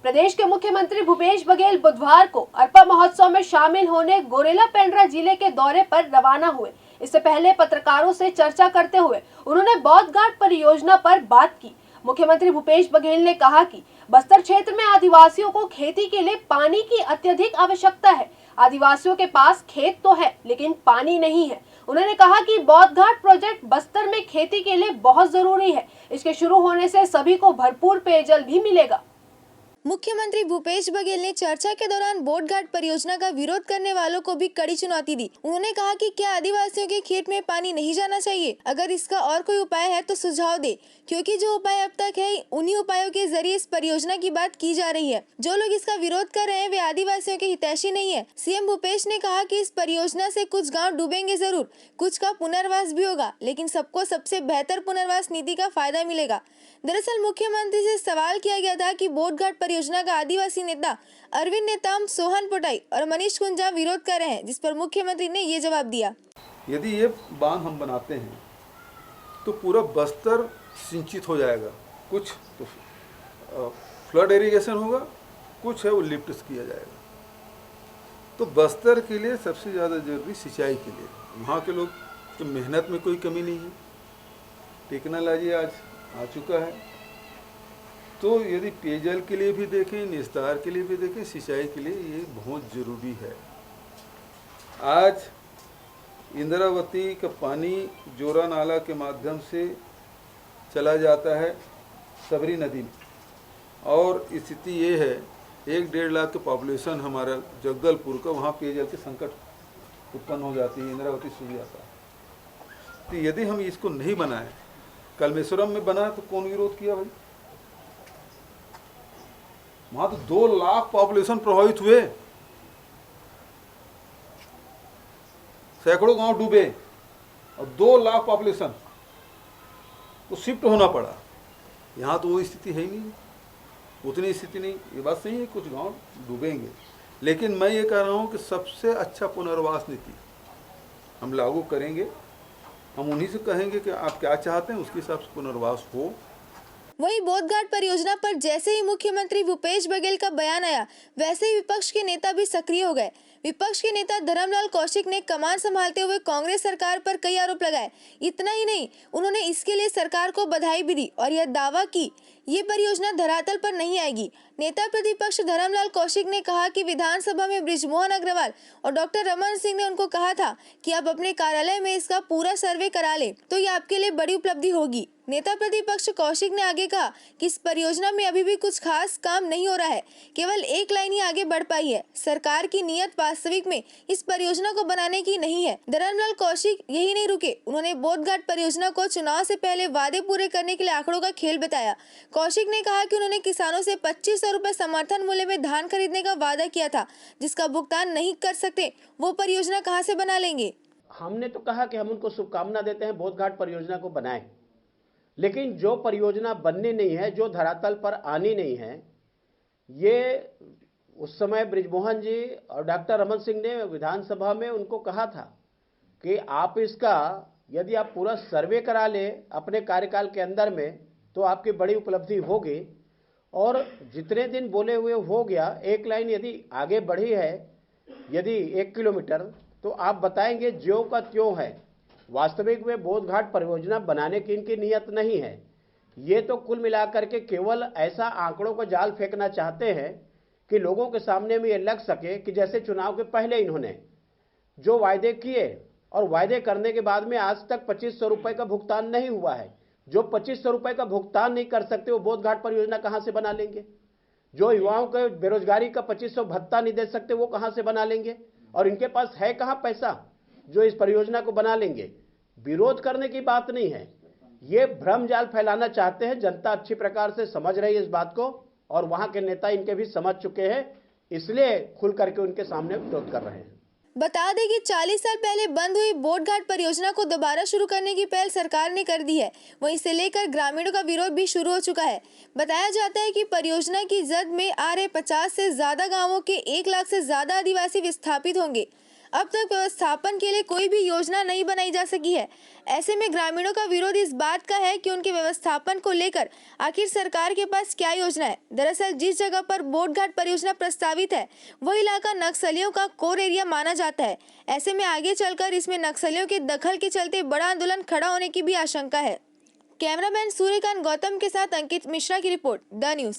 प्रदेश के मुख्यमंत्री भूपेश बघेल बुधवार को अरपा महोत्सव में शामिल होने गोरेला पेंड्रा जिले के दौरे पर रवाना हुए। इससे पहले पत्रकारों से चर्चा करते हुए उन्होंने बौद्ध घाट परियोजना पर बात की। मुख्यमंत्री भूपेश बघेल ने कहा कि बस्तर क्षेत्र में आदिवासियों को खेती के लिए पानी की अत्यधिक आवश्यकता है। आदिवासियों के पास खेत तो है लेकिन पानी नहीं है। उन्होंने कहा कि बौद्ध घाट प्रोजेक्ट बस्तर में खेती के लिए बहुत जरूरी है। इसके शुरू होने से सभी को भरपूर पेयजल भी मिलेगा। मुख्यमंत्री भूपेश बघेल ने चर्चा के दौरान बौद्ध घाट परियोजना का विरोध करने वालों को भी कड़ी चुनौती दी। उन्होंने कहा कि क्या आदिवासियों के खेत में पानी नहीं जाना चाहिए? अगर इसका और कोई उपाय है तो सुझाव दे, क्योंकि जो उपाय अब तक है उन्हीं उपायों के जरिए इस परियोजना की बात की जा रही है। जो लोग इसका विरोध कर रहे हैं वे आदिवासियों के हितैषी नहीं है। सीएम भूपेश ने कहा कि इस परियोजना से कुछ गाँव डूबेंगे जरूर, कुछ का पुनर्वास भी होगा, लेकिन सबको सबसे बेहतर पुनर्वास नीति का फायदा मिलेगा। दरअसल मुख्यमंत्री से सवाल किया गया था कि बौद्ध घाट परियोजना का आदिवासी नेता अरविंद नेताम, सोहन पोटाई और मनीष कुंजा विरोध कर रहे हैं, जिस पर मुख्यमंत्री ने ये जवाब दिया। यदि ये बांध हम बनाते हैं तो पूरा बस्तर सिंचित हो जाएगा। कुछ तो फ्लड इरिगेशन होगा, कुछ है वो लिफ्ट किया जाएगा। तो बस्तर के लिए सबसे ज़्यादा जरूरी सिंचाई के लिए वहाँ के लोग की मेहनत में कोई कमी नहीं है। टेक्नोलॉजी आज आ चुका है। तो यदि पेयजल के लिए भी देखें, निस्तार के लिए भी देखें, सिंचाई के लिए ये बहुत ज़रूरी है। आज इंद्रावती का पानी जोरा नाला के माध्यम से चला जाता है सबरी नदी में, और स्थिति ये है 1-1.5 लाख की पॉपुलेशन हमारा जगदलपुर का, वहाँ पेयजल के संकट उत्पन्न हो जाती है, इंद्रावती सूख जाता है। तो यदि हम इसको नहीं बनाएं, कलमेश्वरम में बना तो कौन विरोध किया भाई? वहां तो 2 लाख पॉपुलेशन प्रभावित हुए, सैकड़ों गांव डूबे और 2 लाख पॉपुलेशन तो शिफ्ट होना पड़ा। यहाँ तो वो स्थिति है ही नहीं, उतनी स्थिति नहीं। ये बात सही है, कुछ गांव डूबेंगे, लेकिन मैं ये कह रहा हूँ कि सबसे अच्छा पुनर्वास नीति हम लागू करेंगे। हम उन्हीं से कहेंगे कि आप क्या चाहते हैं, उसके हिसाब से पुनर्वास हो। वहीं बौद्ध घाट परियोजना पर जैसे ही मुख्यमंत्री भूपेश बघेल का बयान आया, वैसे ही विपक्ष के नेता भी सक्रिय हो गए। विपक्ष के नेता धर्मलाल कौशिक ने कमान संभालते हुए कांग्रेस सरकार पर कई आरोप लगाए। इतना ही नहीं, उन्होंने इसके लिए सरकार को बधाई भी दी और यह दावा की ये परियोजना धरातल पर नहीं आएगी। नेता प्रतिपक्ष धर्मलाल कौशिक ने कहा कि विधानसभा में बृजमोहन अग्रवाल और डॉक्टर रमन सिंह ने उनको कहा था कि आप अपने कार्यालय में इसका पूरा सर्वे करा ले तो ये आपके लिए बड़ी उपलब्धि होगी। नेता प्रतिपक्ष कौशिक ने आगे कहा कि इस परियोजना में अभी भी कुछ खास काम नहीं हो रहा है, केवल एक लाइन ही आगे बढ़ पाई है। सरकार की नीयत वास्तविक में इस परियोजना को बनाने की नहीं है। धर्मलाल कौशिक यही नहीं रुके, उन्होंने बौद्ध घाट परियोजना को चुनाव से पहले वादे पूरे करने के लिए आंकड़ों का खेल बताया। कौशिक ने कहा कि उन्होंने किसानों से 2500 रुपए समर्थन मूल्य में धान खरीदने का वादा किया था, जिसका भुगतान नहीं कर सकते, वो परियोजना कहाँ से बना लेंगे? हमने तो कहा कि हम उनको शुभकामना देते हैं, बौद्ध घाट परियोजना को बनाएं, लेकिन जो परियोजना बननी नहीं है, जो धरातल पर आनी नहीं है, ये उस समय बृजमोहन जी और डॉक्टर रमन सिंह ने विधानसभा में उनको कहा था कि आप इसका यदि आप पूरा सर्वे करा ले अपने कार्यकाल के अंदर में तो आपकी बड़ी उपलब्धि होगी। और जितने दिन बोले हुए हो गया, एक लाइन यदि आगे बढ़ी है, यदि 1 किलोमीटर, तो आप बताएंगे ज्यों का त्यों है। वास्तविक में बौद्ध घाट परियोजना बनाने की इनकी नीयत नहीं है। ये तो कुल मिलाकर के केवल ऐसा आंकड़ों का जाल फेंकना चाहते हैं कि लोगों के सामने में ये लग सके कि जैसे चुनाव के पहले इन्होंने जो वायदे किए और वायदे करने के बाद में आज तक 2500 रुपए का भुगतान नहीं हुआ है। जो 2500 रुपए का भुगतान नहीं कर सकते वो बौद्ध घाट परियोजना कहां से बना लेंगे? जो युवाओं को बेरोजगारी का 2500 भत्ता नहीं दे सकते वो कहां से बना लेंगे? और इनके पास है कहां पैसा जो इस परियोजना को बना लेंगे? विरोध करने की बात नहीं है, ये भ्रम जाल फैलाना चाहते हैं। जनता अच्छी प्रकार से समझ रही है इस बात को, और वहां के नेता इनके भी समझ चुके हैं, इसलिए खुल करके उनके सामने विरोध कर रहे हैं। बता दें कि 40 साल पहले बंद हुई बौद्ध घाट परियोजना को दोबारा शुरू करने की पहल सरकार ने कर दी है। वहीं इसे लेकर ग्रामीणों का विरोध भी शुरू हो चुका है। बताया जाता है कि परियोजना की जद में आ रहे 50 से ज्यादा गांवों के 1 लाख से ज्यादा आदिवासी विस्थापित होंगे। अब तक व्यवस्थापन के लिए कोई भी योजना नहीं बनाई जा सकी है। ऐसे में ग्रामीणों का विरोध इस बात का है कि उनके व्यवस्थापन को लेकर आखिर सरकार के पास क्या योजना है। दरअसल जिस जगह पर बोट घाट परियोजना प्रस्तावित है वह इलाका नक्सलियों का कोर एरिया माना जाता है। ऐसे में आगे चलकर इसमें नक्सलियों के दखल के चलते बड़ा आंदोलन खड़ा होने की भी आशंका है। कैमरामैन सूर्यकांत गौतम के साथ अंकित मिश्रा की रिपोर्ट, द न्यूज़।